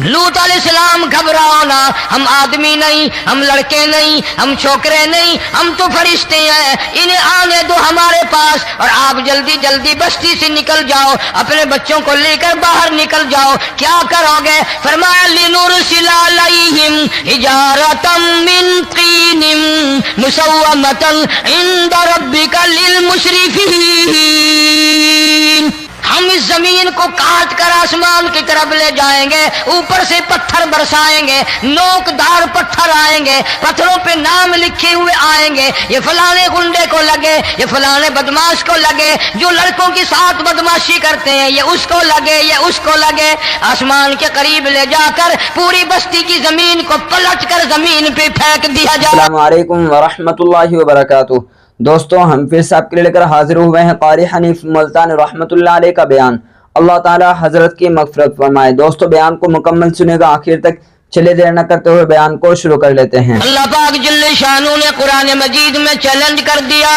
لوط علیہ السلام گھبراؤ نہ، ہم آدمی نہیں، ہم لڑکے نہیں، ہم چھوکرے نہیں، ہم تو فرشتے ہیں، انہیں آنے دو ہمارے پاس، اور آپ جلدی جلدی بستی سے نکل جاؤ، اپنے بچوں کو لے کر باہر نکل جاؤ۔ کیا کرو گے؟ فرمایا لنرسل علیہم حجارۃ من طین مسومۃ عند ربک للمسرفین۔ ہم اس زمین کو کاٹ کر آسمان کی طرف لے جائیں گے، اوپر سے پتھر برسائیں گے، نوک دار پتھر آئیں گے، پتھروں پہ نام لکھے ہوئے آئیں گے، یہ فلانے گنڈے کو لگے، یہ فلانے بدماش کو لگے، جو لڑکوں کے ساتھ بدماشی کرتے ہیں یہ اس کو لگے، یہ اس کو لگے۔ آسمان کے قریب لے جا کر پوری بستی کی زمین کو پلٹ کر زمین پہ پھینک دیا جائے۔ السلام علیکم ورحمۃ اللہ وبرکاتہ۔ دوستو ہم پھر سے آپ کے لیے لے کر حاضر ہوئے ہیں قاری حنیف ملتانی رحمۃ اللہ علیہ کا بیان۔ اللہ تعالی حضرت کی مغفرت فرمائے۔ دوستو بیان کو مکمل سنے گا آخر تک، چلے دیر نہ کرتے ہوئے بیان کو شروع کر لیتے ہیں۔ اللہ پاک جل شانہ نے قرآن مجید میں چیلنج کر دیا،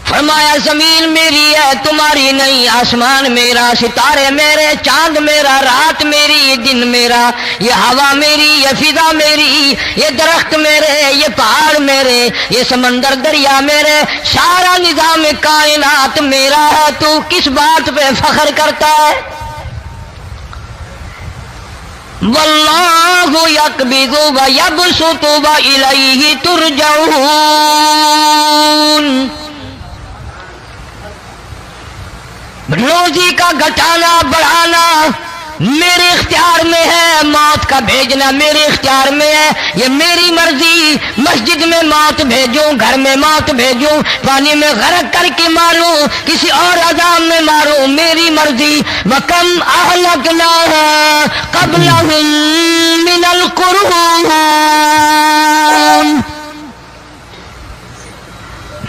فرمایا زمین میری ہے تمہاری نہیں، آسمان میرا، ستارے میرے، چاند میرا، رات میری، دن میرا، یہ ہوا میری، یہ فضا میری، یہ درخت میرے، یہ پہاڑ میرے، یہ سمندر دریا میرے، سارا نظام کائنات میرا ہے، تو کس بات پہ فخر کرتا ہے؟ واللہ یقبض ویبسط والیہ ترجعون۔ روزی کا گھٹانا بڑھانا میرے اختیار میں ہے، موت کا بھیجنا میرے اختیار میں ہے، یہ میری مرضی۔ مسجد میں موت بھیجوں، گھر میں موت بھیجوں، پانی میں غرق کر کے ماروں، کسی اور عذاب میں ماروں، میری مرضی۔ وَكَمْ أَهْلَكْنَا قَبْلَهُمْ مِنَ الْقُرُونِ۔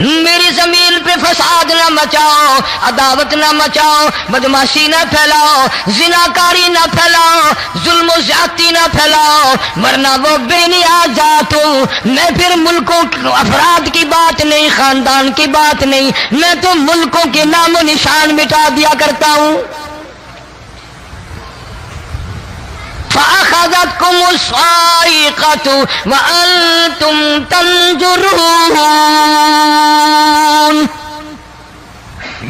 میری زمین پہ فساد نہ مچاؤ، عداوت نہ مچاؤ، بدماشی نہ پھیلاؤ، زناکاری نہ پھیلاؤ، ظلم و زیادتی نہ پھیلاؤ، ورنہ وہ بے نیاز ذات ہوں۔ میں پھر ملکوں افراد کی بات نہیں، خاندان کی بات نہیں، میں تو ملکوں کے نام و نشان مٹا دیا کرتا ہوں۔ فَأَخَذَتْكُمُ الصَّاعِقَةُ وَأَنْتُمْ تَنْظُرُونَ۔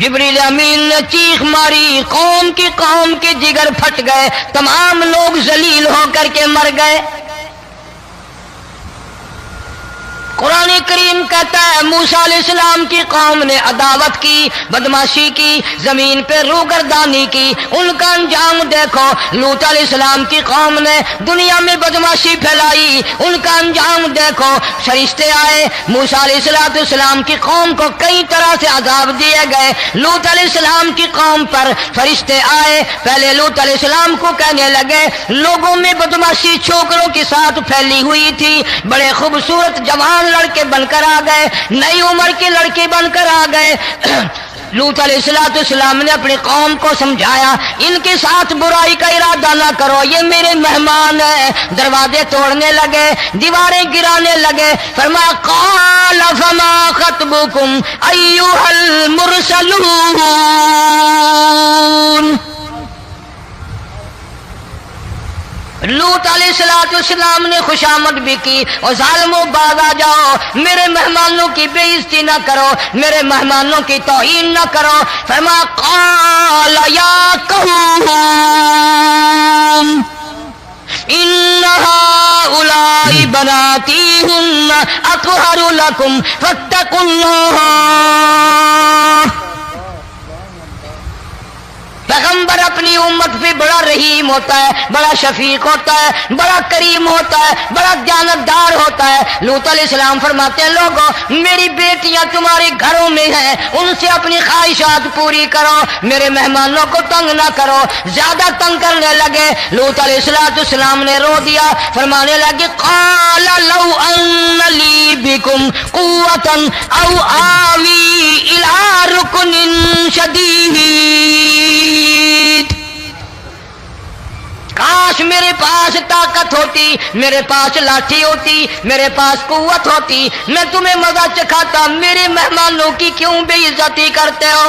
جبریل امین نے چیخ ماری، قوم کے جگر پھٹ گئے، تمام لوگ ذلیل ہو کر کے مر گئے۔ قرآن کریم کہتا ہے موسیٰ علیہ السلام کی قوم نے عداوت کی، بدماشی کی، زمین پہ روگردانی کی، ان کا انجام دیکھو۔ لوط علیہ السلام کی قوم نے دنیا میں بدماشی پھیلائی، ان کا انجام دیکھو۔ فرشتے آئے، موسیٰ علیہ السلام کی قوم کو کئی طرح سے عذاب دیے گئے۔ لوط علیہ السلام کی قوم پر فرشتے آئے، پہلے لوط علیہ السلام کو کہنے لگے، لوگوں میں بدماشی چھوکروں کے ساتھ پھیلی ہوئی تھی، بڑے خوبصورت جوان لڑکے بن کر آ گئے، نئی عمر کے لڑکے بن کر آ گئے۔ لوط علیہ السلام نے اپنی قوم کو سمجھایا، ان کے ساتھ برائی کا ارادہ نہ کرو، یہ میرے مہمان ہیں۔ دروازے توڑنے لگے، دیواریں گرانے لگے۔ فرمایا قال فما خطبکم ایھا المرسلون۔ لوط علیہ السلام نے خوشامد بھی کی، اور ظالموں باز آ جاؤ، میرے مہمانوں کی بے عزتی نہ کرو، میرے مہمانوں کی توہین نہ کرو۔ فرمایا قال یا قوم ان هؤلاء بناتی هن اطہر لکم فاتقوا اللہ۔ پیغمبر اپنی امت پہ بڑا رحیم ہوتا ہے، بڑا شفیق ہوتا ہے، بڑا کریم ہوتا ہے، بڑا دیانتدار ہوتا ہے۔ لوط علیہ السلام فرماتے ہیں لوگوں میری بیٹیاں تمہارے گھروں میں ہیں، ان سے اپنی خواہشات پوری کرو، میرے مہمانوں کو تنگ نہ کرو۔ زیادہ تنگ کرنے لگے، لوط علیہ السلام نے رو دیا، فرمانے لگے قال لو ان لی بکم قوۃ او آوی الی رکن شدید۔ کاش میرے پاس طاقت ہوتی، میرے پاس لاٹھی ہوتی، میرے پاس قوت ہوتی، میں تمہیں مزہ چکھاتا، میرے مہمانوں کی کیوں بے عزتی کرتے ہو؟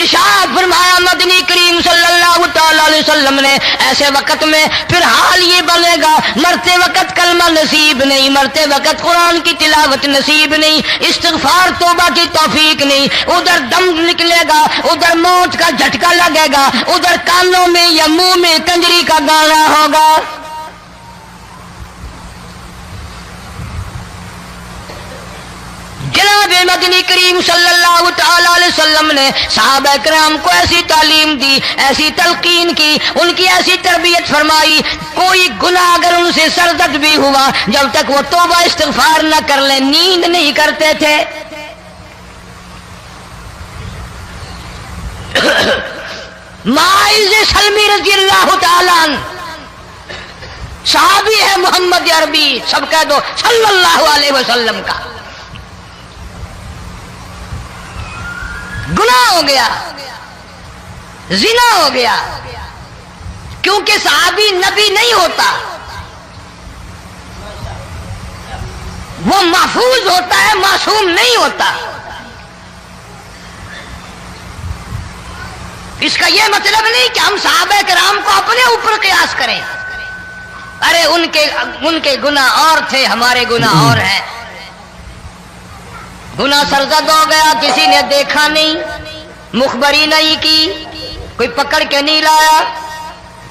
ارشاد فرمایا مدنی کریم صلی اللہ تعالی علیہ وسلم نے ایسے وقت میں پھر حال یہ بنے گا، مرتے وقت کلمہ نصیب نہیں، مرتے وقت قرآن کی تلاوت نصیب نہیں، استغفار توبہ کی توفیق نہیں، ادھر دم نکلے گا، ادھر موت کا جھٹکا لگے گا، ادھر کانوں میں یا منہ میں کنجری کا گانا ہوگا۔ جناب مدنی کریم صلی اللہ تعالی علیہ وسلم نے صحابہ کرام کو ایسی تعلیم دی، ایسی تلقین کی، ان کی ایسی تربیت فرمائی، کوئی گناہ اگر ان سے سرزد بھی ہوا جب تک وہ توبہ استغفار نہ کر لیں نیند نہیں کرتے تھے۔ ماعز سلمی رضی اللہ تعالیٰ عنہ صحابی ہے محمد عربی، سب کہہ دو صلی اللہ علیہ وسلم کا۔ گناہ ہو گیا، زنا ہو گیا، کیونکہ صحابی نبی نہیں ہوتا، وہ محفوظ ہوتا ہے، معصوم نہیں ہوتا۔ اس کا یہ مطلب نہیں کہ ہم صحابہ کرام کو اپنے اوپر قیاس کریں، ارے ان کے گناہ اور تھے، ہمارے گناہ اور ہیں۔ گناہ سرزد ہو گیا، کسی نے دیکھا نہیں، مخبری نہیں کی، کوئی پکڑ کے نہیں لایا،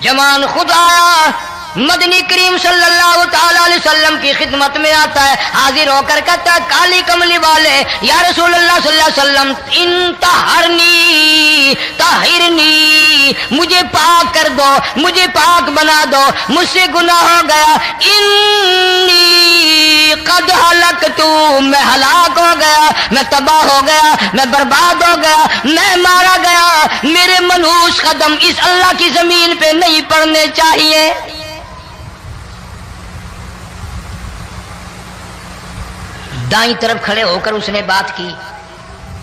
جمان خود آیا، مدنی کریم صلی اللہ تعالی علیہ وسلم کی خدمت میں آتا ہے، حاضر ہو کر کہتا ہے کالی کملی والے یا رسول اللہ صلی اللہ علیہ وسلم انطہرنی طہرنی، مجھے پاک کر دو، مجھے پاک بنا دو، مجھ سے گناہ ہو گیا، انی قد ہلکتو، میں ہلاک ہو گیا، میں تباہ ہو گیا، میں برباد ہو گیا، میں مارا گیا، میرے منحوس قدم اس اللہ کی زمین پہ نہیں پڑنے چاہیے۔ دائیں طرف کھڑے ہو کر اس نے بات کی،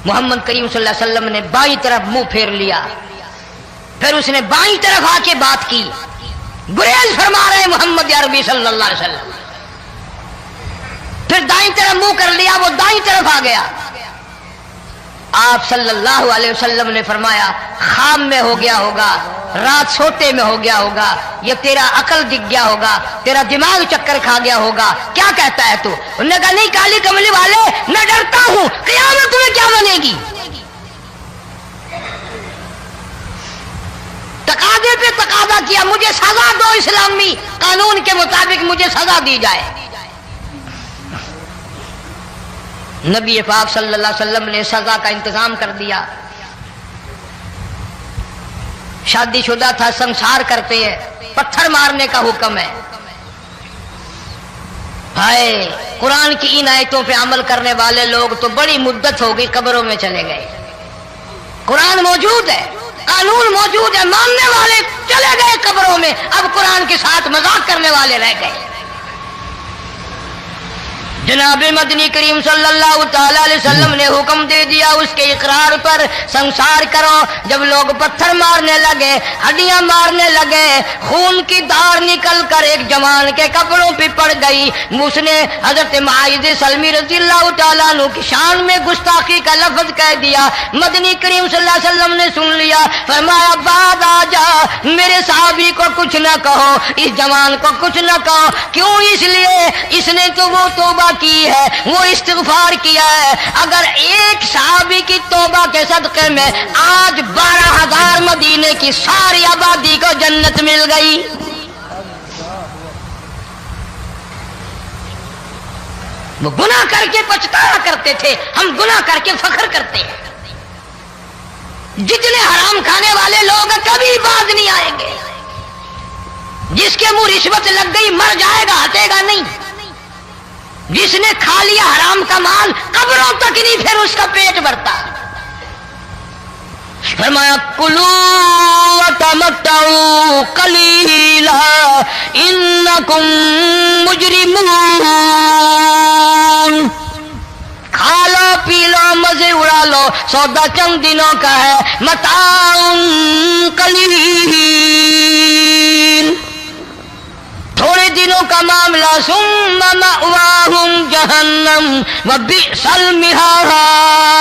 محمد کریم صلی اللہ علیہ وسلم نے بائیں طرف منہ پھیر لیا، پھر اس نے بائیں طرف آ کے بات کی، گریز فرما رہے محمد عربی صلی اللہ علیہ وسلم، پھر دائیں طرف منہ کر لیا، وہ دائیں طرف آ گیا۔ آپ صلی اللہ علیہ وسلم نے فرمایا خواب میں ہو گیا ہوگا، رات سوتے میں ہو گیا ہوگا، یہ تیرا عقل دکھ گیا ہوگا، تیرا دماغ چکر کھا گیا ہوگا، کیا کہتا ہے تو؟ انہوں نے کہا نہیں کالی کملی والے، میں ڈرتا ہوں قیامت میں کیا بنے گی۔ تقاضے پہ تقاضا کیا، مجھے سزا دو، اسلامی قانون کے مطابق مجھے سزا دی جائے۔ نبی پاک صلی اللہ علیہ وسلم نے سزا کا انتظام کر دیا۔ شادی شدہ تھا، سنسار کرتے ہیں، پتھر مارنے کا حکم ہے۔ ہائے قرآن کی ان آیتوں پہ عمل کرنے والے لوگ تو بڑی مدت ہو گئی قبروں میں چلے گئے۔ قرآن موجود ہے، قانون موجود ہے، ماننے والے چلے گئے قبروں میں، اب قرآن کے ساتھ مذاق کرنے والے رہ گئے۔ جناب مدنی کریم صلی اللہ تعالی علیہ وسلم نے حکم دے دیا اس کے اقرار پر سنسار کرو۔ جب لوگ پتھر مارنے لگے، ہڈیاں مارنے لگے، خون کی دھار نکل کر ایک جوان کے کپڑوں پہ پڑ گئی، اس نے حضرت معاذ سلمی رضی اللہ تعالیٰ عنہ کی شان میں گستاخی کا لفظ کہہ دیا۔ مدنی کریم صلی اللہ علیہ وسلم نے سن لیا، فرمایا بعد آ جا، میرے صحابی کو کچھ نہ کہو، اس جوان کو کچھ نہ کہو۔ کیوں؟ اس لیے اس نے تو وہ توبہ کی ہے، وہ استغفار کیا ہے۔ اگر ایک صحابی کی توبہ کے صدقے میں آج 12,000 مدینے کی ساری آبادی کو جنت مل گئی۔ وہ گناہ کر کے پچھتایا کرتے تھے، ہم گناہ کر کے فخر کرتے ہیں۔ جتنے حرام کھانے والے لوگ کبھی باز نہیں آئیں گے۔ جس کے منہ رشوت لگ گئی مر جائے گا، ہٹے گا نہیں۔ جس نے کھا لیا حرام کا مال قبروں تک نہیں پھر اس کا پیٹ بھرتا۔ فرمایا کلوا وتمتعوا قلیلا انکم مجرمون، کھا لو پی لو مزے اڑا لو، سودا چند دنوں کا ہے، متاع قلیل، تھوڑے دنوں کا معاملہ، ثم مأواہم جہنم وبئس المہاد،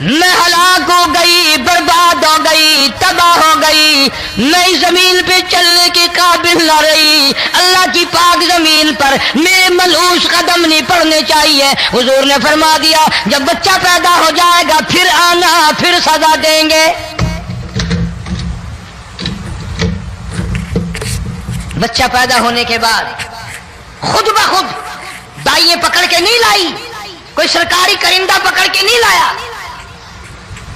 میں ہلاک ہو گئی، برباد ہو گئی، تباہ ہو گئی، میں اس زمین پہ چلنے کے قابل نہ رہی، اللہ کی پاک زمین پر میرے ملعوس قدم نہیں پڑنے چاہیے۔ حضور نے فرما دیا جب بچہ پیدا ہو جائے گا پھر آنا، پھر سزا دیں گے۔ بچہ پیدا ہونے کے بعد خود بخود دائیں پکڑ کے نہیں لائی، کوئی سرکاری کرندہ پکڑ کے نہیں لایا،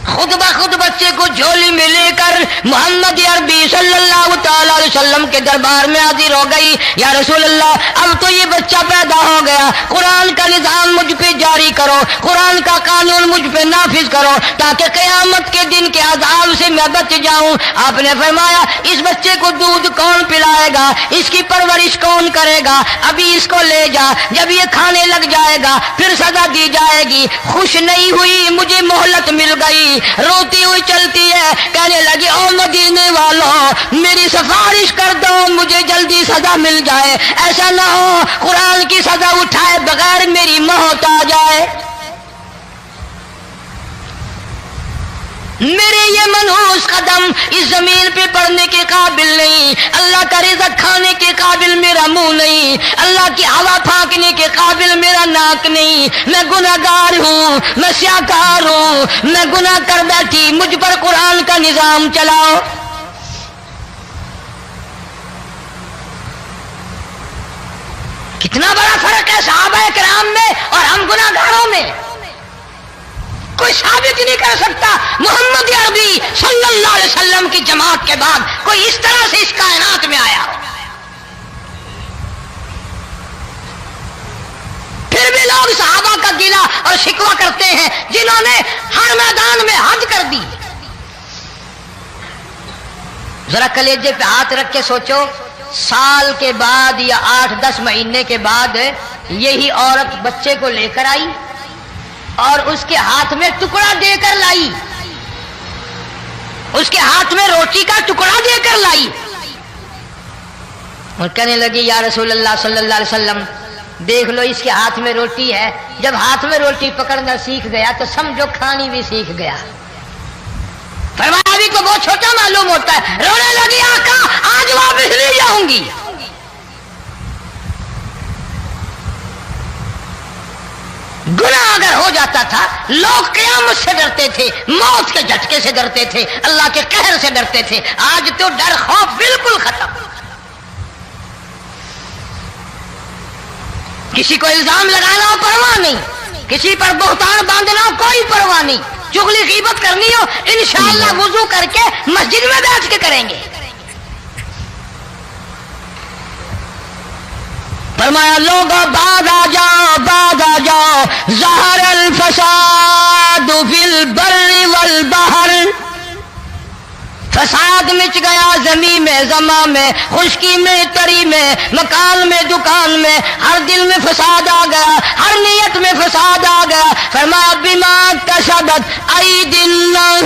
خود بخود بچے کو جھولی میں لے کر محمد عربی صلی اللہ تعالی علیہ وسلم کے دربار میں حاضر ہو گئی۔ یا رسول اللہ اب تو یہ بچہ پیدا ہو گیا، قرآن کا نظام مجھ پہ جاری کرو، قرآن کا قانون مجھ پہ نافذ کرو تاکہ قیامت کے دن کے عذاب سے میں بچ جاؤں۔ آپ نے فرمایا اس بچے کو دودھ کون پلائے گا، اس کی پرورش کون کرے گا، ابھی اس کو لے جا، جب یہ کھانے لگ جائے گا پھر سزا دی جائے گی۔ خوش نہیں ہوئی، مجھے مہلت مل گئی، روتی ہوئی چلتی ہے، کہنے لگی او مدینے والوں میری سفارش کر دو، مجھے جلدی سزا مل جائے، ایسا نہ ہو قرآن کی سزا اٹھائے بغیر میری موت آ جائے۔ میرے یہ منحوس قدم اس زمین پہ پڑنے کے قابل نہیں، اللہ کا رزق کھانے کے قابل میرا منہ نہیں، اللہ کی ہوا پھانکنے کے قابل میرا ناک نہیں، میں گناہگار ہوں، میں سیاکار ہوں، میں گناہ کر بیٹھی، مجھ پر قرآن کا نظام چلاؤ۔ کتنا بڑا فرق ہے صحابہ کرام میں اور ہم گناہگاروں میں، کوئی ثابت نہیں کر سکتا محمد عربی صلی اللہ علیہ وسلم کی جماعت کے بعد کوئی اس طرح سے اس کائنات میں آیا ہو۔ پھر بھی لوگ صحابہ کا گلہ اور شکوہ کرتے ہیں جنہوں نے ہر میدان میں حج کر دی۔ ذرا کلیجے پہ ہاتھ رکھ کے سوچو، سال کے بعد یا 8-10 مہینے کے بعد یہی عورت بچے کو لے کر آئی اور اس کے ہاتھ میں ٹکڑا دے کر لائی، اس کے ہاتھ میں روٹی کا ٹکڑا دے کر لائی اور کہنے لگی یا رسول اللہ صلی اللہ علیہ وسلم دیکھ لو اس کے ہاتھ میں روٹی ہے، جب ہاتھ میں روٹی پکڑنا سیکھ گیا تو سمجھو کھانی بھی سیکھ گیا۔ فرمایا ابھی تو بہت چھوٹا معلوم ہوتا ہے، رونے لگی آقا آج واپس لے جاؤں گی۔ گناہ اگر ہو جاتا تھا لوگ قیامت سے ڈرتے تھے، موت کے جھٹکے سے ڈرتے تھے، اللہ کے قہر سے ڈرتے تھے، آج تو ڈر خوف بالکل ختم۔ کسی کو الزام لگانا ہو پرواہ نہیں، کسی پر بہتان باندھنا ہو کوئی پرواہ نہیں، چغلی غیبت کرنی ہو انشاءاللہ وضو کر کے مسجد میں بیٹھ کے کریں گے۔ فرمایا لوگوں بعد آ جاؤ، بعد آ جاؤ، ظہر الفساد فی البر والبحر، فساد مچ گیا زمین میں، زماں میں، خشکی میں، تری میں، مکان میں، دکان میں، ہر دل میں فساد آ گیا، ہر نیت میں فساد آ گیا۔ فرمایا بما کسبت ایدی الناس،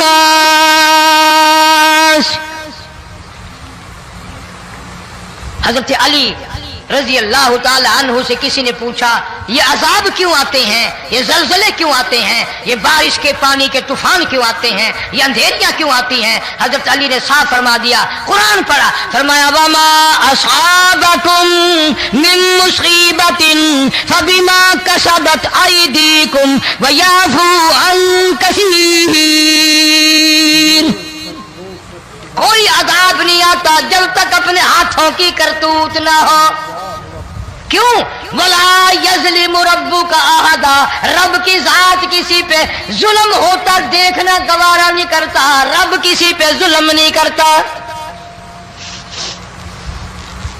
حضرت علی رضی اللہ تعالی عنہ سے کسی نے پوچھا یہ عذاب کیوں آتے ہیں، یہ زلزلے کیوں آتے ہیں، یہ بارش کے پانی کے طوفان کیوں آتے ہیں، یہ اندھیریاں کیوں آتی ہیں؟ حضرت علی نے صاف فرما دیا، قرآن پڑھا، فرمایا وما اصابکم من مصیبت فبما کسبت ایدیکم ویعفو عن کثیر۔ کوئی عذاب نہیں آتا جب تک اپنے ہاتھوں کی کرتوت نہ ہو۔ کیوں؟ وَلَا يَظْلِمُ رَبُّكَ أَحَدًا، رب کی ذات کسی پہ ظلم ہوتا دیکھنا گوارا نہیں کرتا، رب کسی پہ ظلم نہیں کرتا۔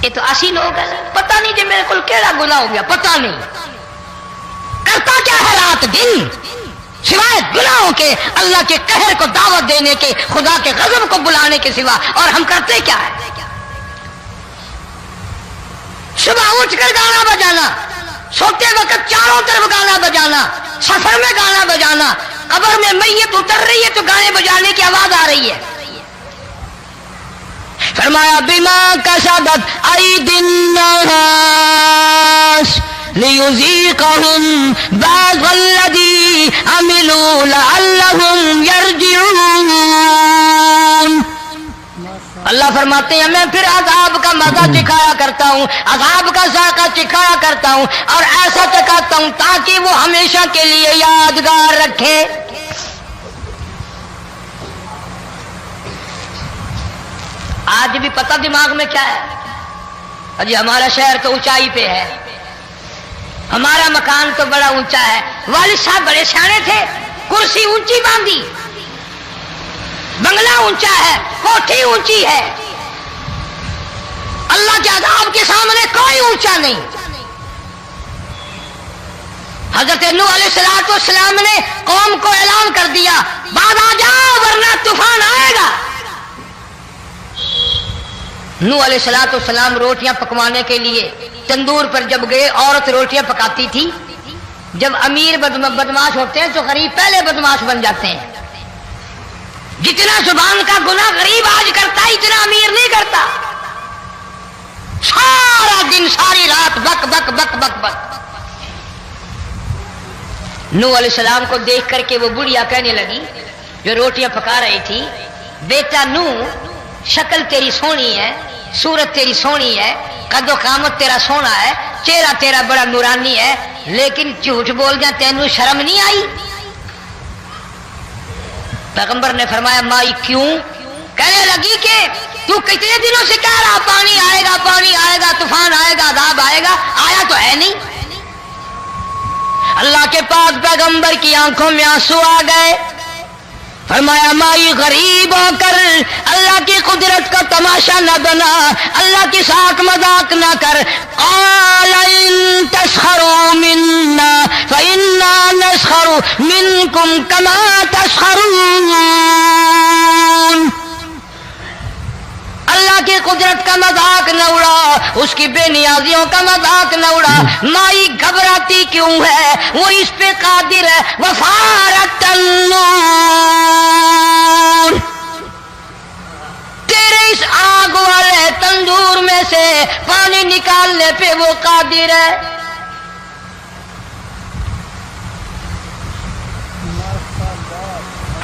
یہ تو اسی لوگ ہیں، پتہ نہیں کہ میرے کو کیڑا گناہ ہو گیا، پتہ نہیں کرتا کیا ہے رات دن سوائے گناہوں کے، اللہ کے قہر کو دعوت دینے کے، خدا کے غضب کو بلانے کے سوا، اور ہم کرتے کیا ہے؟ صبح اٹھ کر گانا بجانا، سوتے وقت چاروں طرف گانا بجانا، سفر میں گانا بجانا، قبر میں میت اتر رہی ہے تو گانے بجانے کی آواز آ رہی ہے۔ فرمایا بما کسبت ایدی الناس لیذیقہم بعض الذی عملوا لعلہم اللہ فرماتے ہیں میں پھر عذاب کا مزہ چکھایا کرتا ہوں، عذاب کا ذائقہ چکھایا کرتا ہوں، اور ایسا چکھاتا ہوں تاکہ وہ ہمیشہ کے لیے یادگار رکھے۔ آج بھی پتہ دماغ میں کیا ہے؟ جی ہمارا شہر تو اونچائی پہ ہے، ہمارا مکان تو بڑا اونچا ہے، والد صاحب بڑے سیانے تھے، کرسی اونچی باندھی، بنگلہ اونچا ہے، کوٹھی اونچی ہے، اللہ کے عذاب کے سامنے کوئی اونچا نہیں۔ حضرت نوح علیہ السلام نے قوم کو اعلان کر دیا بعد آ جاؤ ورنہ طوفان آئے گا۔ نوح علیہ السلام روٹیاں پکوانے کے لیے تندور پر جب گئے، عورت روٹیاں پکاتی تھی۔ جب امیر بدماش ہوتے ہیں تو غریب پہلے بدماش بن جاتے ہیں۔ جتنا زبان کا گناہ غریب آج کرتا ہے اتنا امیر نہیں کرتا۔ سارا دن ساری رات بک بک بک بک بک۔ نوح علیہ السلام کو دیکھ کر کے وہ بڑھیا کہنے لگی جو روٹیاں پکا رہی تھی، بیٹا نوح شکل تیری سونی ہے، صورت تیری سونی ہے، قد و قامت تیرا سونا ہے، چہرہ تیرا بڑا نورانی ہے، لیکن جھوٹ بول جا تینوں شرم نہیں آئی؟ پیغمبر نے فرمایا مائی کیوں؟ کہنے لگی کہ تو کتنے دنوں سے کہہ رہا پانی آئے گا، پانی آئے گا، طوفان آئے گا، عذاب آئے گا، آیا تو ہے نہیں۔ اللہ کے پاک پیغمبر کی آنکھوں میں آنسو آ گئے، فرمایا مائی غریب ہو کر اللہ کی قدرت کا تماشا نہ بنا، اللہ کی ساکھ مذاق نہ کر۔ قال ان تسخروا منا فإنا نسخر منكم كما تسخرون۔ اللہ کی قدرت کا مذاق نہ اڑا، اس کی بے نیازیوں کا مذاق نہ اڑا۔ مائی گھبراتی کیوں ہے؟ وہ اس پہ قادر ہے۔ وفارت النور، تیرے اس آگ والے تندور میں سے پانی نکالنے پہ وہ قادر ہے۔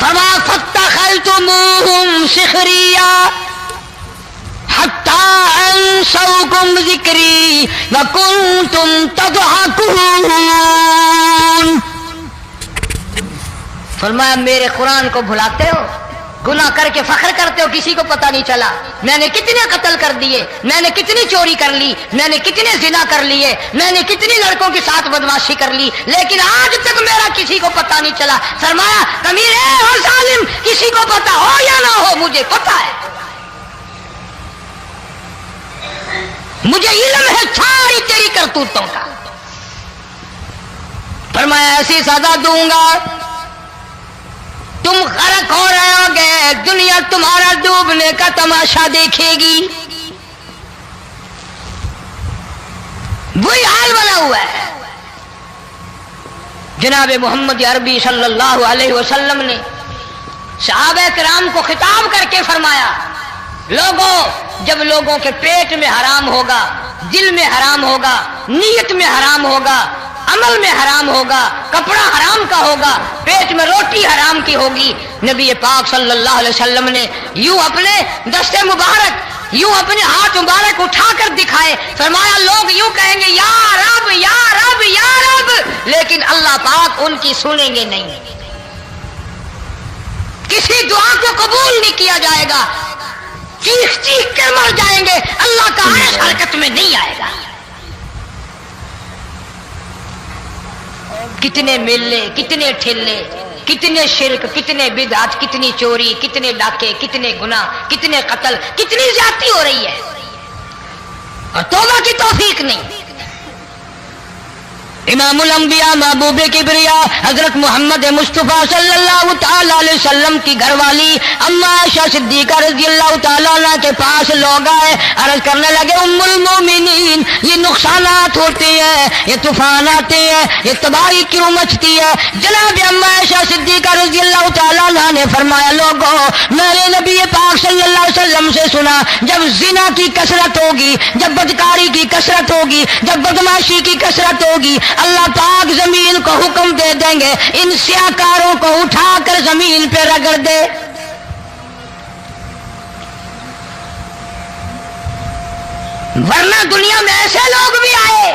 فما فاتخذتموہم سخریا حتی انسوکم ذکری وکنتم تضحکون۔ فرمایا میرے قرآن کو بھلاتے ہو، گناہ کر کے فخر کرتے ہو، کسی کو پتہ نہیں چلا میں نے کتنے قتل کر دیے، میں نے کتنی چوری کر لی، میں نے کتنے زنا کر لیے، میں نے کتنی لڑکوں کے ساتھ بدماشی کر لی، لیکن آج تک میرا کسی کو پتہ نہیں چلا۔ فرمایا کمینے اور ظالم، کسی کو پتہ ہو یا نہ ہو مجھے پتہ ہے، مجھے علم ہے ساری تیری کرتوتوں کا۔ فرمایا ایسی سزا دوں گا تم غرق ہو رہے ہوگے، دنیا تمہارا ڈوبنے کا تماشا دیکھے گی۔ وہی حال بنا ہوا ہے۔ جناب محمد عربی صلی اللہ علیہ وسلم نے صحابہ کرام کو خطاب کر کے فرمایا لوگوں، جب لوگوں کے پیٹ میں حرام ہوگا، دل میں حرام ہوگا، نیت میں حرام ہوگا، عمل میں حرام ہوگا، کپڑا حرام کا ہوگا، پیٹ میں روٹی حرام کی ہوگی، نبی پاک صلی اللہ علیہ وسلم نے یوں اپنے دست مبارک، یوں اپنے ہاتھ مبارک اٹھا کر دکھائے، فرمایا لوگ یوں کہیں گے یا رب یا رب یا رب، لیکن اللہ پاک ان کی سنیں گے نہیں، کسی دعا کو قبول نہیں کیا جائے گا، چیخ چیخ کر مر جائیں گے، اللہ کا عرش حرکت میں نہیں آئے گا۔ کتنے میلے، کتنے ٹھیلے، کتنے شرک، کتنے بدعت، کتنی چوری، کتنے ڈاکے، کتنے گناہ، کتنے قتل، کتنی زیادتی ہو رہی ہے اور توبہ کی توفیق نہیں۔ امام الانبیاء محبوب کبریا حضرت محمد مصطفیٰ صلی اللہ تعالی علیہ وسلم کی گھر والی اما عائشہ صدیقہ رضی اللہ تعالیٰ عنہ کے پاس لوگ آئے، عرض کرنے لگے ام المومنین یہ نقصانات ہوتے ہیں، یہ طوفان آتے ہیں، یہ تباہی کیوں مچتی ہے؟ جناب اما عائشہ صدیقہ رضی اللہ تعالیٰ عنہ نے فرمایا لوگوں، میں نے نبی پاک صلی اللہ علیہ وسلم سے سنا جب زنا کی کثرت ہوگی، جب بدکاری کی کثرت ہوگی، جب بدماشی کی کثرت ہوگی، اللہ پاک زمین کو حکم دے دیں گے ان سیاکاروں کو اٹھا کر زمین پہ رگڑ دے۔ ورنہ دنیا میں ایسے لوگ بھی آئے،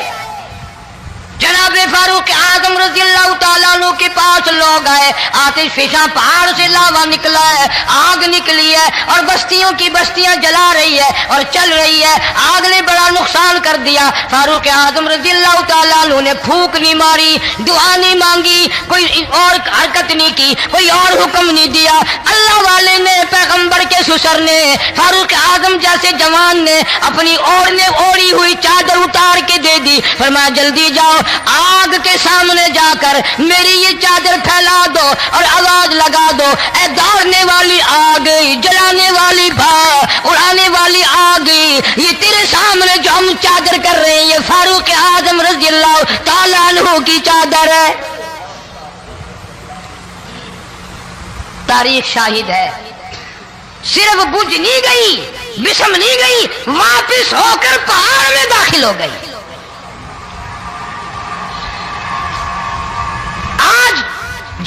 جناب فاروق اعظم رضی اللہ تعالیٰ عنہ کے پاس لوگ آئے، آتش فشاں پہاڑ سے لاوا نکلا ہے، آگ نکلی ہے اور بستیوں کی بستیاں جلا رہی ہے اور چل رہی ہے، آگ نے بڑا نقصان کر دیا۔ فاروق اعظم رضی اللہ تعالیٰ عنہ نے پھونک نہیں ماری، دعا نہیں مانگی، کوئی اور حرکت نہیں کی، کوئی اور حکم نہیں دیا۔ اللہ والے نے، پیغمبر کے سسر نے، فاروق اعظم جیسے جوان نے اپنی اوڑھی ہوئی چادر اتار کے دے دی، فرمایا جلدی جاؤ، آگ کے سامنے جا کر میری یہ چادر پھیلا دو اور آواز لگا دو، اے دوڑنے والی آگ، جلانے والی اڑانے والی آگ، یہ تیرے سامنے جو ہم چادر کر رہے ہیں یہ فاروق اعظم رضی اللہ تعالیٰ عنہ کی چادر ہے۔ تاریخ شاہد ہے، صرف بجھ نہیں گئی، بسم نہیں گئی، واپس ہو کر پہاڑ میں داخل ہو گئی۔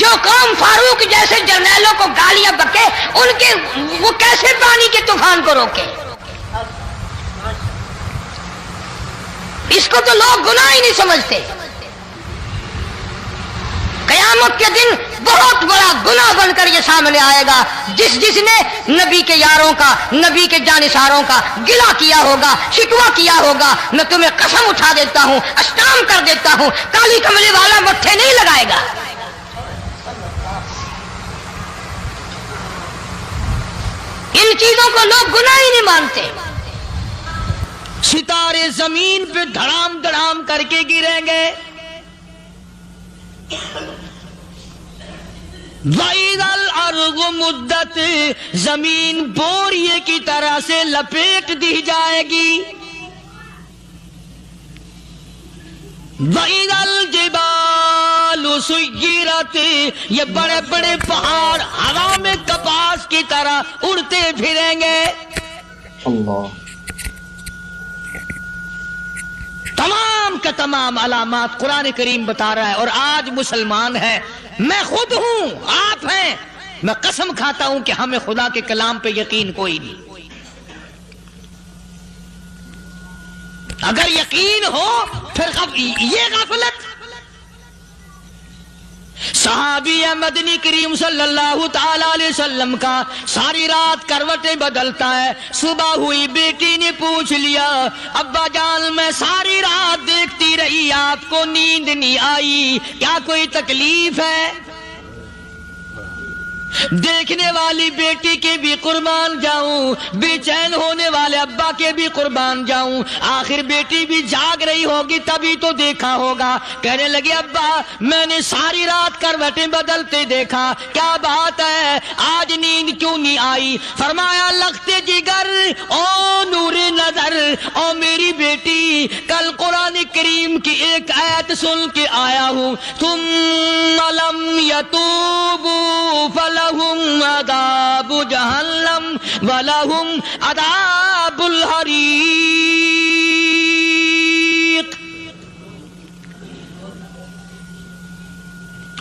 جو قوم فاروق جیسے جرنیلوں کو گالیاں بکے، ان کے وہ کیسے پانی کے طوفان کو روکے؟ اس کو تو لوگ گناہ ہی نہیں سمجھتے۔ قیامت کے دن بہت بڑا گناہ بن کر یہ سامنے آئے گا، جس نے نبی کے یاروں کا، نبی کے جانثاروں کا گلہ کیا ہوگا، شکوہ کیا ہوگا، میں تمہیں قسم اٹھا دیتا ہوں، اشتام کر دیتا ہوں، کالی کملی والا مٹھے نہیں لگائے گا۔ ان چیزوں کو لوگ گناہ ہی نہیں مانتے۔ ستارے زمین پہ دھڑام دھڑام کر کے گریں گے۔ وَإِذَا الْأَرْضُ مُدَّتْ، زمین بوریے کی طرح سے لپیٹ دی جائے گی۔ وَإِذَا الْجِبَالُ سُيِّرَتْ، یہ بڑے بڑے پہاڑ ہوا میں کپاس کی طرح اڑتے پھریں گے۔ اللہ، تمام کا تمام علامات قرآن کریم بتا رہا ہے۔ اور آج مسلمان ہے، میں خود ہوں، آپ ہیں، میں قسم کھاتا ہوں کہ ہمیں خدا کے کلام پہ یقین کوئی نہیں۔ اگر یقین ہو پھر یہ غفلت۔ صحابی مدنی کریم صلی اللہ تعالی علیہ وسلم کا ساری رات کروٹیں بدلتا ہے، صبح ہوئی بیٹی نے پوچھ لیا، ابا جان میں ساری رات دیکھتی رہی، آپ کو نیند نہیں آئی، کیا کوئی تکلیف ہے؟ دیکھنے والی بیٹی کے بھی قربان جاؤں، بے چین ہونے والے ابا کے بھی قربان جاؤں، آخر بیٹی بھی جاگ رہی ہوگی تبھی تو دیکھا ہوگا۔ کہنے لگے ابا میں نے ساری رات کروٹیں بدلتے دیکھا، کیا بات ہے، آج نیند کیوں نہیں آئی؟ فرمایا لختے جگر او نور نظر، او میری بیٹی کل قرآن کریم کی ایک آیت سن کے آیا ہوں، ثم لم یتوبوا فلہم عذاب جہنم ولہم عذاب الحریق۔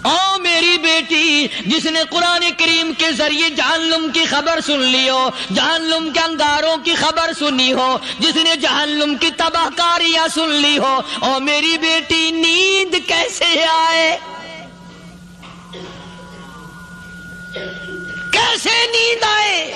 او میری بیٹی جس نے قرآن کریم کے ذریعے جہنم کی خبر سن لی ہو، جہنم کے انگاروں کی خبر سنی ہو، جس نے جہنم کی تباہ کاریاں سن لی ہو، او میری بیٹی نیند کیسے آئے؟ کیسے نیند آئے؟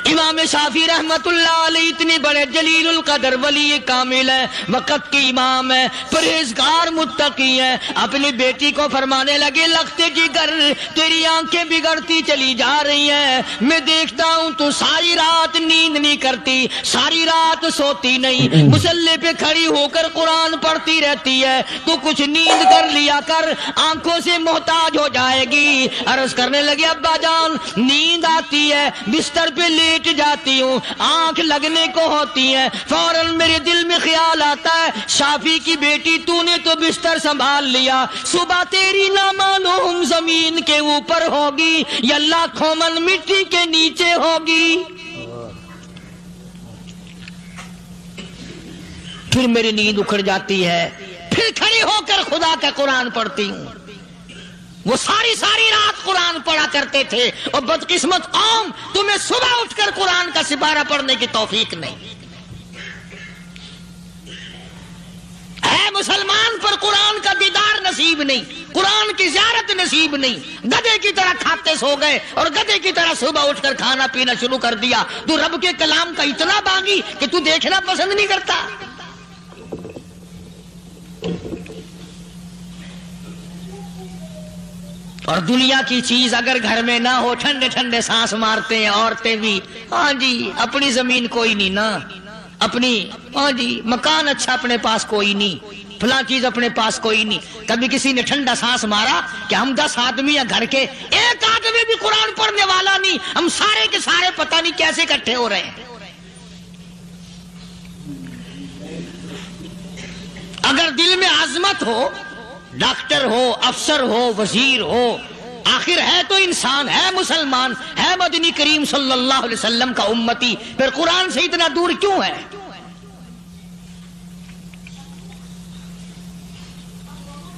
امام شافعی رحمت اللہ علیہ اتنے بڑے جلیل القدر ولی کامل ہے، وقت کے امام ہے، پرہیزگار متقی ہے، اپنی بیٹی کو فرمانے لگے لختے جگر تیری آنکھیں بگڑتی چلی جا رہی ہیں، میں دیکھتا ہوں تو ساری رات نیند نہیں کرتی، ساری رات سوتی نہیں، مصلی پہ کھڑی ہو کر قرآن پڑھتی رہتی ہے، تو کچھ نیند کر لیا کر، آنکھوں سے محتاج ہو جائے گی۔ عرض کرنے لگے ابا جان نیند آتی ہے، بستر پہ لیٹ جاتی ہوں، آنکھ لگنے کو ہوتی ہے، فوراً میرے دل میں خیال آتا ہے شافی کی بیٹی تو نے تو بستر سنبھال لیا، صبح تیری نہ معلوم زمین کے اوپر ہوگی یا لاکھوں من مٹی کے نیچے ہوگی۔ پھر میری نیند اکھڑ جاتی ہے، پھر کھڑی ہو کر خدا کا قرآن پڑھتی ہوں۔ وہ ساری رات قرآن پڑھا کرتے تھے، اور بدقسمت قوم، تمہیں صبح اٹھ کر قرآن کا سپارہ پڑھنے کی توفیق نہیں ہے۔ مسلمان پر قرآن کا دیدار نصیب نہیں، قرآن کی زیارت نصیب نہیں، گدھے کی طرح کھاتے سو گئے اور گدھے کی طرح صبح اٹھ کر کھانا پینا شروع کر دیا۔ تو رب کے کلام کا اتنا باغی کہ تو دیکھنا پسند نہیں کرتا۔ اور دنیا کی چیز اگر گھر میں نہ ہو، ٹھنڈے ٹھنڈے سانس مارتے ہیں عورتیں بھی، ہاں جی اپنی زمین کوئی نہیں نا، اپنی ہاں جی مکان اچھا اپنے پاس کوئی نہیں، فلاں چیز اپنے پاس کوئی نہیں۔ کبھی کسی نے ٹھنڈا سانس مارا کہ ہم 10 آدمی ہیں گھر کے، ایک آدمی بھی قرآن پڑھنے والا نہیں، ہم سارے کے سارے پتہ نہیں کیسے اکٹھے ہو رہے ہیں۔ اگر دل میں عظمت ہو، ڈاکٹر ہو، افسر ہو، وزیر ہو، آخر ہے تو انسان، ہے مسلمان، ہے مدنی کریم صلی اللہ علیہ وسلم کا امتی، پھر قرآن سے اتنا دور کیوں ہے؟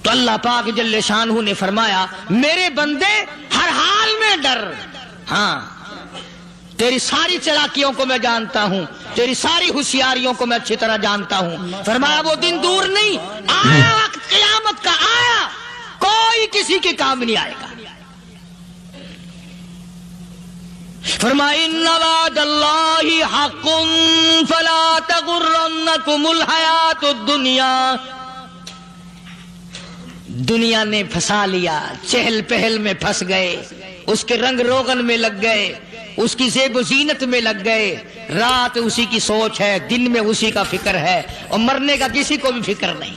تو اللہ پاک جل شانہ نے فرمایا میرے بندے ہر حال میں ڈر، ہاں تیری ساری چلاکیوں کو میں جانتا ہوں، تیری ساری ہوشیاریوں کو میں اچھی طرح جانتا ہوں۔ فرمایا وہ دن دور نہیں، آیا وقت قیامت کا، آیا، کوئی کسی کے کام نہیں آئے گا۔ فرمایا ان وعد اللہ حق فلا تغرنکم الحیات الدنیا۔ دنیا نے پھنسا لیا، چہل پہل میں پھنس گئے، اس کے رنگ روغن میں لگ گئے، اس کی زیب و زینت میں لگ گئے، رات اسی کی سوچ ہے، دن میں اسی کا فکر ہے، اور مرنے کا کسی کو بھی فکر نہیں۔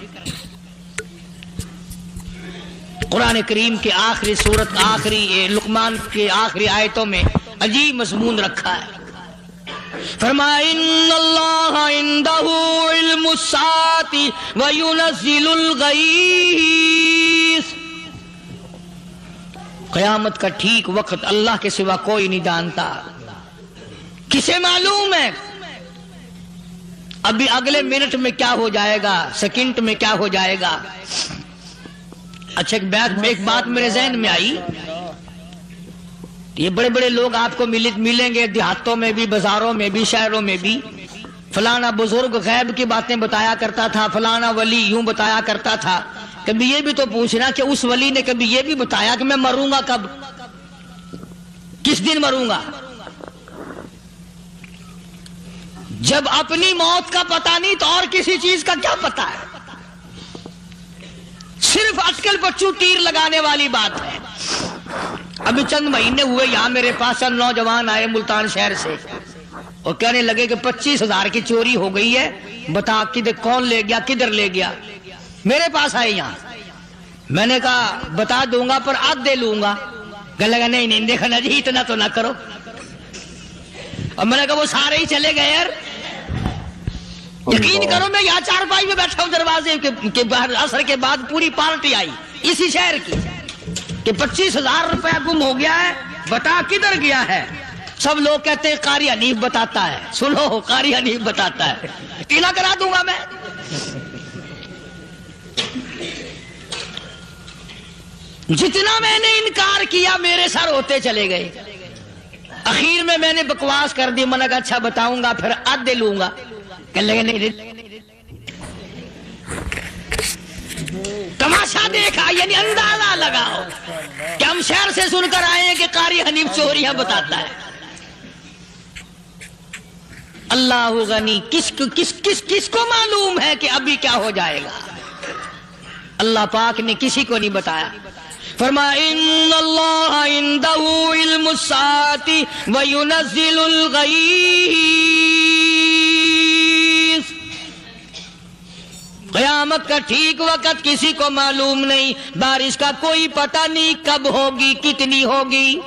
قرآن کریم کے آخری سورت، آخری لقمان کے آخری آیتوں میں عجیب مضمون رکھا ہے۔ فرمایا ان اللہ عندہ علم الساعۃ وینزل الغیث۔ قیامت کا ٹھیک وقت اللہ کے سوا کوئی نہیں جانتا۔ کسے معلوم ہے ابھی اگلے منٹ میں کیا ہو جائے گا، سیکنڈ میں کیا ہو جائے گا؟ اچھا ایک بات میرے ذہن میں آئی، یہ بڑے بڑے لوگ آپ کو ملیں گے دیہاتوں میں بھی، بازاروں میں بھی، شہروں میں بھی، فلانا بزرگ غیب کی باتیں بتایا کرتا تھا، فلانا ولی یوں بتایا کرتا تھا۔ کبھی یہ بھی تو پوچھنا کہ اس ولی نے کبھی یہ بھی بتایا کہ میں مروں گا کب، کس دن مروں گا؟ جب اپنی موت کا پتہ نہیں تو اور کسی چیز کا کیا پتہ ہے؟ صرف اٹکل پچو تیر لگانے والی بات ہے۔ ابھی چند مہینے ہوئے یہاں میرے پاس چند نوجوان آئے ملتان شہر سے، اور کہنے لگے کہ 25,000 کی چوری ہو گئی ہے، بتا کدھر کون لے گیا، کدھر لے گیا؟ میرے پاس آئے یہاں، میں نے کہا بتا دوں گا پر آدھے لوں گا۔ کہنے لگا نہیں دیکھنا جی اتنا تو نہ کرو، اور میں نے کہا وہ سارے ہی چلے گئے یار۔ یقین کرو میں یہاں چارپائی میں بیٹھا ہوں دروازے کے باہر، عصر کے بعد پوری پارٹی آئی اسی شہر کی کہ 25,000 روپیہ گم ہو گیا ہے، بتا کدھر گیا ہے؟ سب لوگ کہتے ہیں قاری حنیف بتاتا ہے، سنو قاری حنیف بتاتا ہے، ٹیلا کرا دوں گا میں۔ جتنا میں نے انکار کیا میرے سر ہوتے چلے گئے، اخیر میں نے بکواس کر دی، میں نے کہا اچھا بتاؤں گا پھر آدھے لوں گا۔ کہنے لگے نہیں، تماشا دیکھا یعنی اندازہ لگاؤ کہ ہم شہر سے سن کر آئے ہیں کہ قاری حنیف چوریاں بتاتا ہے۔ اللہ غنی، کس کو معلوم ہے کہ ابھی کیا ہو جائے گا؟ اللہ پاک نے کسی کو نہیں بتایا۔ فرمایا ان اللہ عندہ علم الساعۃ وینزل الغیث۔ قیامت کا ٹھیک وقت کسی کو معلوم نہیں، بارش کا کوئی پتہ نہیں کب ہوگی، کتنی ہوگی۔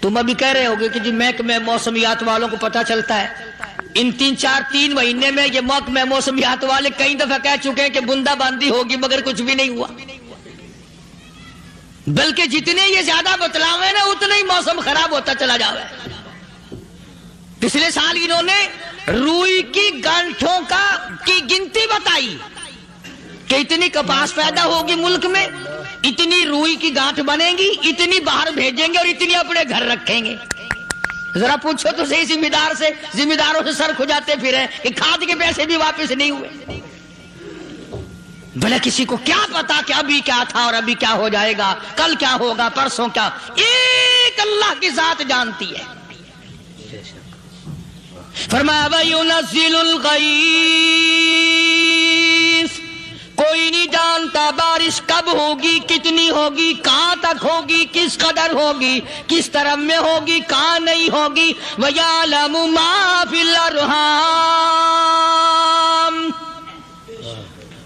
تم ابھی کہہ رہے ہوگے کہ جی محکمہ موسمیات والوں کو پتہ چلتا ہے۔ ان 3 مہینے میں یہ محکمہ موسمیات والے کئی دفعہ کہہ چکے ہیں کہ بندہ باندی ہوگی، مگر کچھ بھی نہیں ہوا۔ بلکہ جتنے یہ زیادہ بتلاوے نا اتنا ہی موسم خراب ہوتا چلا جاوے۔ پچھلے سال انہوں نے روئی کی گانٹھوں کی گنتی بتائی، کہ اتنی کپاس پیدا ہوگی ملک میں, اتنی روئی کی گانٹھ بنےگی, اتنی باہر بھیجیں گے اور اتنی اپنے گھر رکھیں گے. ذرا پوچھو تو صحیح ذمہ داروں سے سر کھجاتے پھرے کہ کھاد کے پیسے بھی واپس نہیں ہوئے. بھلے کسی کو کیا پتا کہ ابھی کیا تھا اور ابھی کیا ہو جائے گا, کل کیا ہوگا, پرسوں کیا. ایک اللہ کی ذات جانتی ہے. فرمایا وَيُنَزِّلُ الْغَيْثَ, کوئی نہیں جانتا بارش کب ہوگی, کتنی ہوگی, کہاں تک ہوگی, کس قدر ہوگی, کس طرف میں ہوگی, کہاں نہیں ہوگی. وَيَعْلَمُ مَا فِي الْأَرْحَامِ,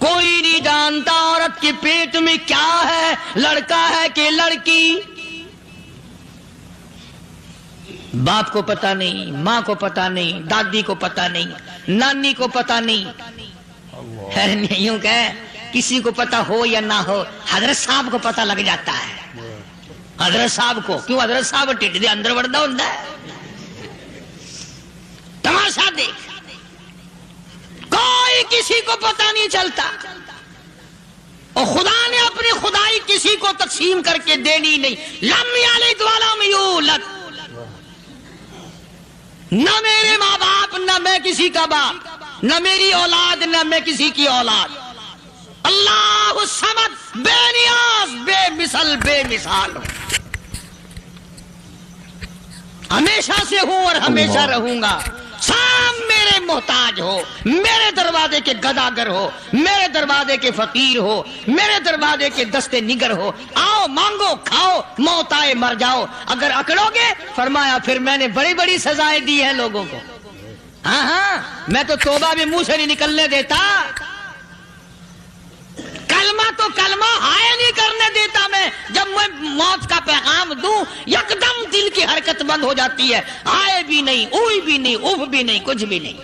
کوئی نہیں جانتا عورت کے پیٹ میں کیا ہے, لڑکا ہے کہ لڑکی. باپ کو پتا نہیں, ماں کو پتا نہیں, دادی کو پتا نہیں, نانی کو پتا نہیں. یوں کہ کسی کو پتا ہو یا نہ ہو, حضرت صاحب کو پتا لگ جاتا ہے. حضرت صاحب کو کیوں, حضرت صاحب ٹھڈ دے اندر وڑدا ہوندا ہے. تماشا دیکھ, کوئی کسی کو پتا نہیں چلتا. اور خدا نے اپنی خدائی کسی کو تقسیم کر کے دینی نہیں. لم یلد ولم یولد, نہ میرے ماں باپ, نہ میں کسی کا باپ, نہ میری اولاد, نہ میں کسی کی اولاد. اللہ الصمد, بے نیاز, بے مثل, بے مثال ہوں. ہمیشہ سے ہوں اور ہمیشہ رہوں گا. سام میرے محتاج ہو, میرے دروازے کے گداگر ہو, میرے دروازے کے فقیر ہو, میرے دروازے کے دستے نگر ہو. آؤ مانگو کھاؤ, موت آئے مر جاؤ. اگر اکڑو گے فرمایا پھر میں نے بڑی بڑی سزائیں دی ہیں لوگوں کو. ہاں ہاں, میں تو توبہ بھی منہ سے نہیں نکلنے دیتا, کلمہ تو کلمہ ہائے نہیں کرنے دیتا میں. جب میں موت کا پیغام دوں یکدم دل کی حرکت بند ہو جاتی ہے. ہائے بھی نہیں, اوئی بھی نہیں, اف بھی نہیں, کچھ بھی نہیں.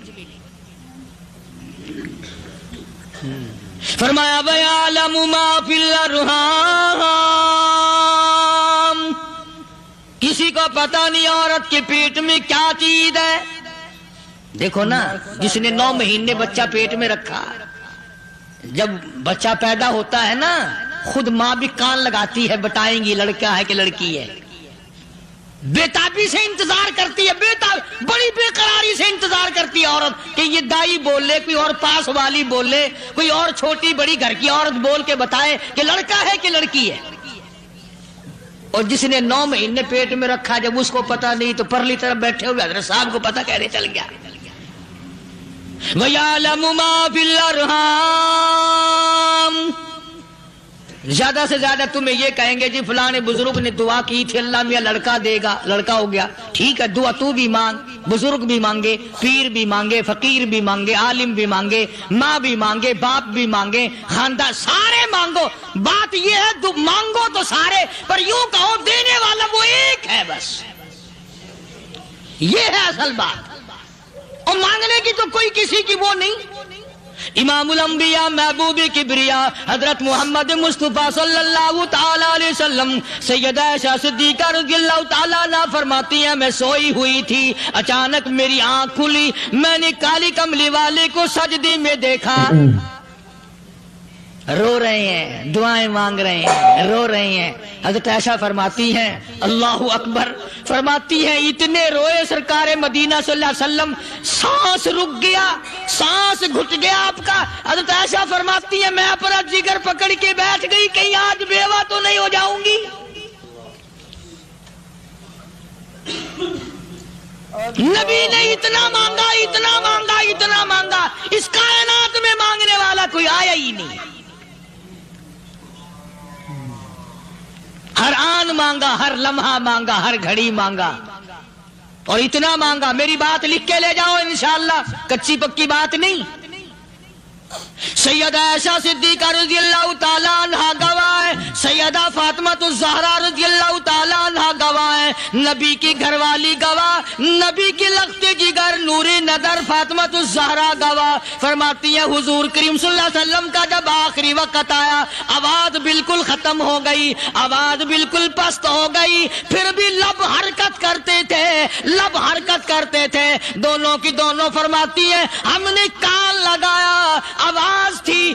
فرمایا وَيَعْلَمُ مَا فِي الْأَرْحَامِ, کسی کو پتا نہیں عورت کے پیٹ میں کیا چیز ہے. دیکھو نا, جس نے 9 مہینے بچہ پیٹ میں رکھا, جب بچہ پیدا ہوتا ہے نا خود ماں بھی کان لگاتی ہے, بتائیں گی لڑکا ہے کہ لڑکی ہے. بےتابی سے انتظار کرتی ہے, بڑی بے قراری سے انتظار کرتی ہے عورت کہ یہ دائی بول لے, کوئی اور پاس والی بول لے, کوئی اور چھوٹی بڑی گھر کی عورت بول کے بتائے کہ لڑکا ہے کہ لڑکی ہے. اور جس نے 9 مہینے پیٹ میں رکھا, جب اس کو پتا نہیں تو پرلی طرف بیٹھے ہوئے حضرت صاحب کو پتا کہنے چل گیا. وَيَعْلَمُ مَا فِي الْأَرْحَامِ, زیادہ سے زیادہ تمہیں یہ کہیں گے جی فلاں بزرگ نے دعا کی تھی اللہ میاں لڑکا دے گا, لڑکا ہو گیا. ٹھیک ہے, دعا تو بھی مانگ, بزرگ بھی مانگے, پیر بھی مانگے, فقیر بھی مانگے, عالم بھی مانگے, ماں بھی مانگے, باپ بھی مانگے, خاندان سارے مانگو. بات یہ ہے مانگو تو سارے, پر یوں کہو دینے والا وہ ایک ہے بس. یہ ہے اصل بات. اور مانگنے کی تو کوئی کسی کی وہ نہیں. امام الانبیاء محبوب کبریا حضرت محمد مصطفیٰ صلی اللہ تعالی علیہ وسلم سیدہ عائشہ صدیقہ رضی اللہ تعالیٰ عنہ فرماتی ہیں میں سوئی ہوئی تھی, اچانک میری آنکھ کھلی, میں نے کالی کملی والے کو سجدے میں دیکھا, رو رہے ہیں, دعائیں مانگ رہے ہیں, رو رہے ہیں. حضرت عائشہ فرماتی ہیں اللہ اکبر, فرماتی ہیں اتنے روئے سرکار مدینہ صلی اللہ علیہ وسلم, سانس رک گیا, سانس گھٹ گیا آپ کا. حضرت عائشہ فرماتی ہیں میں اپنا جگر پکڑ کے بیٹھ گئی, کہیں آج بیوہ تو نہیں ہو جاؤں گی. نبی نے اتنا مانگا, اتنا مانگا, اتنا مانگا, اس کائنات میں مانگنے والا کوئی آیا ہی نہیں. ہر آن مانگا, ہر لمحہ مانگا, ہر گھڑی مانگا, اور اتنا مانگا. میری بات لکھ کے لے جاؤ انشاءاللہ, کچی پکی بات نہیں. سیدہ عائشہ صدیقہ رضی اللہ تعالیٰ عنہ گواہ ہے, سیدہ فاطمہ الزہرا رضی اللہ تعالیٰ عنہ گواہ ہے, نبی کی گھر والی گواہ, نبی کی لخت جگر نوری نظر فاطمہ الزہرا گواہ. فرماتی ہیں حضور کریم صلی اللہ علیہ وسلم کا جب آخری وقت آیا, آواز بالکل ختم ہو گئی, آواز بالکل پست ہو گئی, پھر بھی لب حرکت کرتے تھے, لب حرکت کرتے تھے, دونوں کی دونوں. فرماتی ہیں ہم نے کان لگایا, آواز تھی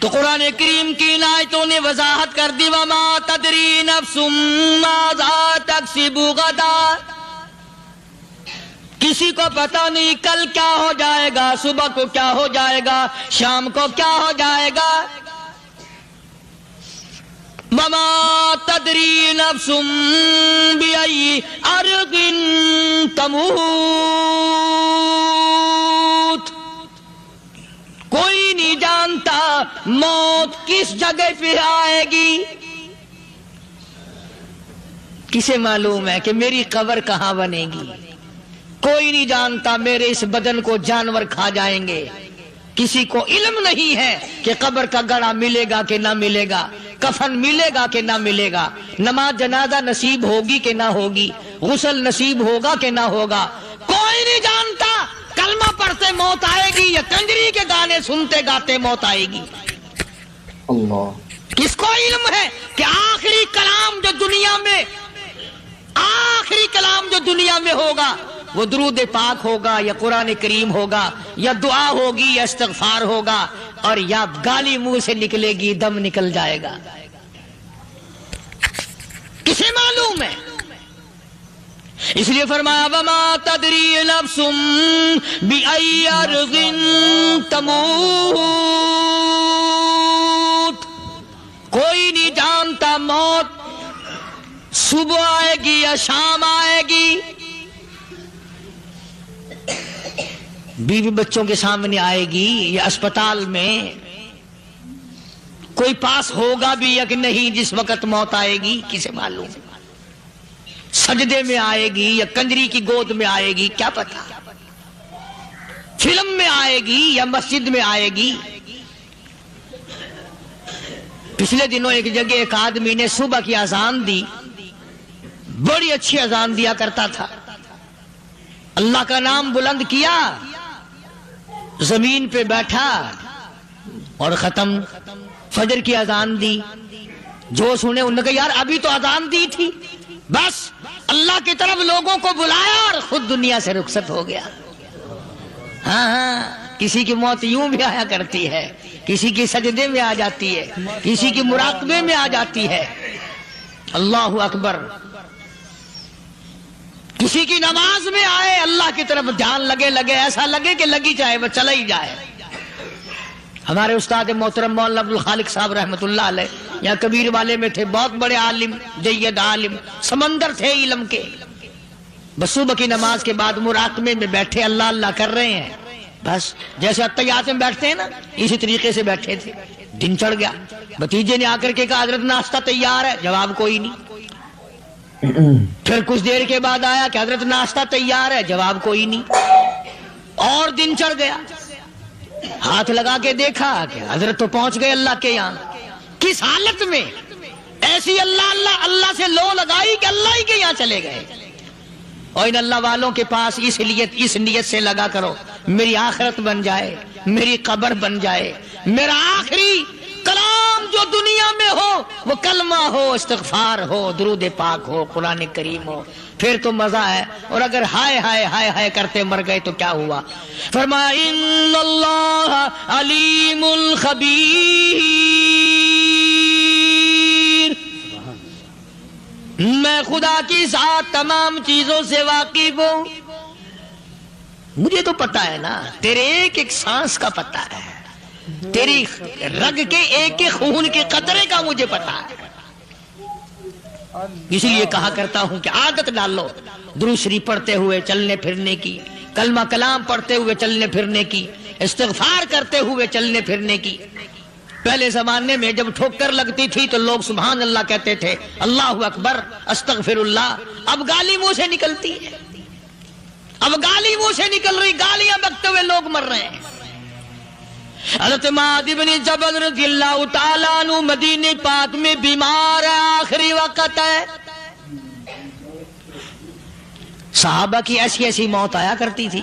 تو قرآن کریم کی ان آیتوں نے وضاحت کر دی وما تدری نفس ماذا تکسب غدا، کسی کو پتہ نہیں کل کیا ہو جائے گا، صبح کو کیا ہو جائے گا، شام کو کیا ہو جائے گا. وما تدری نفس بأي أرض تموت، کوئی نہیں جانتا موت کس جگہ پہ آئے گی. کسے معلوم ہے کہ میری قبر کہاں بنے گی؟ کوئی نہیں جانتا میرے اس بدن کو جانور کھا جائیں گے. کسی کو علم نہیں ہے کہ قبر کا گڑھا ملے گا کہ نہ ملے گا، کفن ملے گا کہ نہ ملے گا، نماز جنازہ نصیب ہوگی کہ نہ ہوگی، غسل نصیب ہوگا کہ نہ ہوگا. کوئی نہیں جانتا کلمہ پڑھتے موت آئے گی یا کنجری کے گانے سنتے گاتے موت آئے گی. اللہ. کس کو علم ہے کہ آخری کلام جو دنیا میں ہوگا وہ درود پاک ہوگا یا قرآن کریم ہوگا یا دعا ہوگی یا استغفار ہوگا، اور یا گالی منہ سے نکلے گی، دم نکل جائے گا. کسے معلوم ہے؟ اس لیے فرمایا وما تدری نفس بأي أرض تموت، کوئی نہیں جانتا موت صبح آئے گی یا شام آئے گی. بیوی بچوں کے سامنے آئے گی یا اسپتال میں، کوئی پاس ہوگا بھی یا کہ نہیں جس وقت موت آئے گی کسے معلوم. سجدے میں آئے گی یا کنجری کی گود میں آئے گی کیا پتا، فلم میں آئے گی یا مسجد میں آئے گی. پچھلے دنوں ایک جگہ ایک آدمی نے صبح کی اذان دی، بڑی اچھی اذان دیا کرتا تھا، اللہ کا نام بلند کیا، زمین پہ بیٹھا اور ختم. فجر کی اذان دی، جو سنے انہوں نے کہا یار ابھی تو اذان دی تھی. بس اللہ کی طرف لوگوں کو بلایا اور خود دنیا سے رخصت ہو گیا. ہاں کسی کی موت یوں بھی آیا کرتی ہے، کسی کی سجدے میں آ جاتی ہے، کسی کی مراقبے میں آ جاتی ہے. اللہ اکبر. کسی کی نماز میں آئے، اللہ کی طرف دھیان لگے ایسا لگے کہ لگی جائے وہ چلا ہی جائے. ہمارے استاد محترم مولانا عبد الخالق صاحب رحمۃ اللہ علیہ یہاں کبیر والے میں تھے، بہت بڑے عالم، جید عالم، سمندر تھے علم کے. بس صبح کی نماز کے بعد مراقبے میں بیٹھے اللہ اللہ کر رہے ہیں، بس جیسے اتحیات میں بیٹھتے ہیں نا اسی طریقے سے بیٹھے تھے. دن چڑھ گیا، بھتیجے نے آ کر کے کہا حضرت ناشتہ تیار ہے، جواب کوئی نہیں. پھر کچھ دیر کے بعد آیا کہ حضرت ناشتہ تیار ہے، جواب کوئی نہیں. اور دن چڑھ گیا، ہاتھ لگا کے دیکھا کہ حضرت تو پہنچ گئے اللہ کے یہاں. کس حالت میں؟ ایسی اللہ سے لو لگائی کہ اللہ ہی کے یہاں چلے گئے. اور ان اللہ والوں کے پاس اس نیت سے لگا کرو میری آخرت بن جائے، میری قبر بن جائے، میرا آخری کلام جو دنیا میں ہو وہ کلمہ ہو، استغفار ہو، درود پاک ہو، قرآن کریم ہو، پھر تو مزہ ہے. اور اگر ہائے ہائے ہائے ہائے کرتے مر گئے تو کیا ہوا؟ فرمایا ان اللہ علیم الخبیر، میں خدا کی ذات تمام چیزوں سے واقف ہوں. مجھے تو پتا ہے نا، تیرے ایک ایک سانس کا پتا ہے، تیری رگ کے ایک ایک خون کے قطرے کا مجھے پتا ہے. اس لیے کہا کرتا ہوں کہ عادت ڈالو درود شریف پڑھتے ہوئے چلنے پھرنے کی، کلمہ کلام پڑھتے ہوئے چلنے پھرنے کی، استغفار کرتے ہوئے چلنے پھرنے کی. پہلے زمانے میں جب ٹھوکر لگتی تھی تو لوگ سبحان اللہ کہتے تھے، اللہ اکبر، استغفر اللہ. اب گالی منہ سے نکلتی ہے، اب گالی منہ سے نکل رہی، گالیاں بکتے ہوئے لوگ مر رہے ہیں. حضرت معاذ بن جبل رضی اللہ تعالیٰ عنہ مدینہ پاک میں بیمار ہے، آخری وقت ہے. صحابہ کی ایسی ایسی موت آیا کرتی تھی.